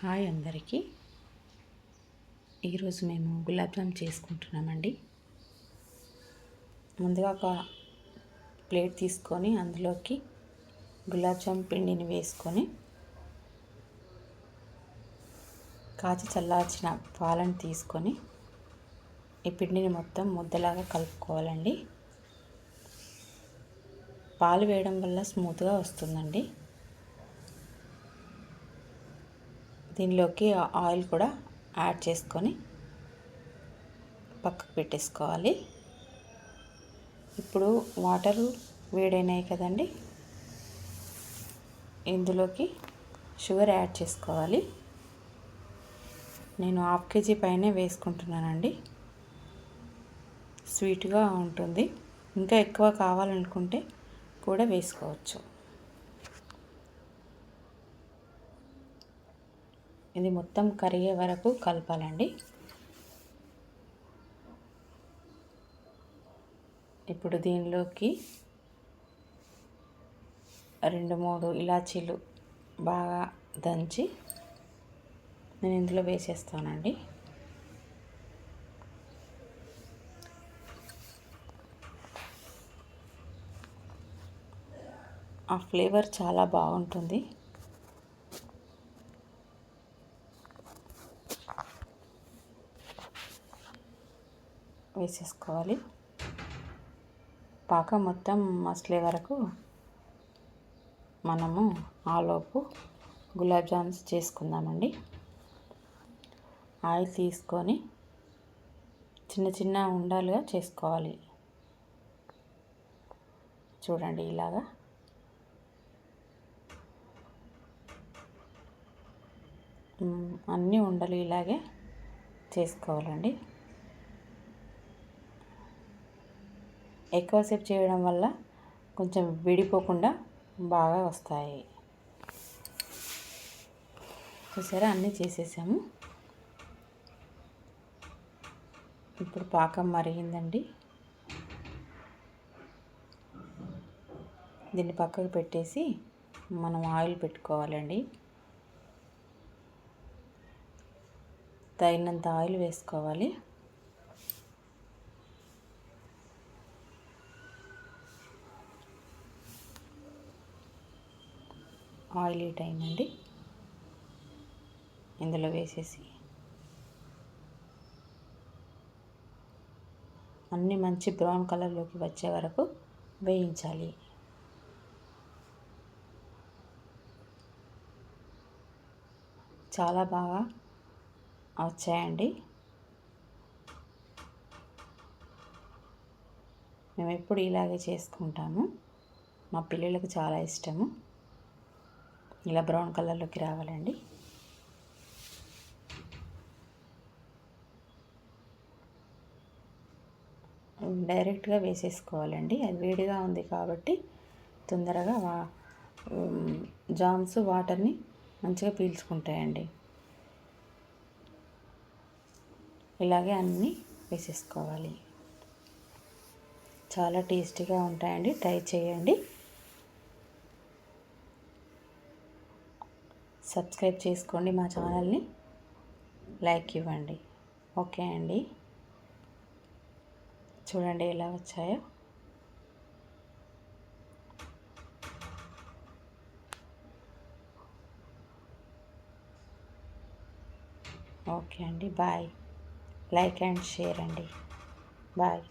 Hi అందరికీ. ఈరోజు మేము గులాబ్ జామ్ చేసుకుంటున్నామండి. ముందుగా ఒక ప్లేట్ తీసుకొని అందులోకి గులాబ్ జామ్ పిండిని వేసుకొని కాచి చల్లార్చిన పాలను తీసుకొని ఈ పిండిని మొత్తం ముద్దలాగా కలుపుకోవాలండి. పాలు వేయడం వల్ల స్మూత్గా వస్తుందండి. దీనిలోకి ఆయిల్ కూడా యాడ్ చేసుకొని పక్కకు పెట్టేసుకోవాలి. ఇప్పుడు వాటరు వేడైనాయి కదండి, ఇందులోకి షుగర్ యాడ్ చేసుకోవాలి. నేను 1/2 kg పైనే వేసుకుంటున్నానండి. స్వీట్గా ఉంటుంది. ఇంకా ఎక్కువ కావాలనుకుంటే కూడా వేసుకోవచ్చు. ఇది మొత్తం కరిగే వరకు కలపాలండి. ఇప్పుడు దీనిలోకి 2-3 ఇలాచీలు బాగా దంచి నేను ఇందులో వేసేస్తానండి. ఆ ఫ్లేవర్ చాలా బాగుంటుంది. వేసేసుకోవాలి. పాకం మొత్తం మసలే వరకు మనము ఆలోపు గులాబ్ జామ్స్ చేసుకుందామండి. ఆయిల్ తీసుకొని చిన్న చిన్న ఉండాలుగా చేసుకోవాలి. చూడండి, ఇలాగా అన్నీ ఉండలు ఇలాగే చేసుకోవాలండి. ఎక్కువసేపు చేయడం వల్ల కొంచెం విడిపోకుండా బాగా వస్తాయి. చూసారా, అన్నీ చేసేసాము. ఇప్పుడు పాకం మరిగిందండి. దీన్ని పక్కకు పెట్టేసి మనం ఆయిల్ పెట్టుకోవాలండి. తగినంత ఆయిల్ వేసుకోవాలి. ఆయిల్ హీట్ అయిందండి. ఇందులో వేసేసి అన్నీ మంచి బ్రౌన్ కలర్లోకి వచ్చే వరకు వేయించాలి. చాలా బాగా వచ్చాయండి. మేము ఎప్పుడు ఇలాగే చేసుకుంటాము. మా పిల్లలకు చాలా ఇష్టము. ఇలా బ్రౌన్ కలర్లోకి రావాలండి. డైరెక్ట్గా వేసేసుకోవాలండి. అది వేడిగా ఉంది కాబట్టి తొందరగా జామ్స్ వాటర్ని మంచిగా పీల్చుకుంటాయండి. ఇలాగే అన్నీ వేసేసుకోవాలి. చాలా టేస్టీగా ఉంటాయండి. ట్రై చేయండి. సబ్స్క్రైబ్ చేసుకోండి మా ఛానల్ని. లైక్ ఇవ్వండి. ఓకే అండి. చూడండి ఎలా వచ్చాయో. ఓకే అండి, బాయ్. లైక్ అండ్ షేర్ అండి. బాయ్.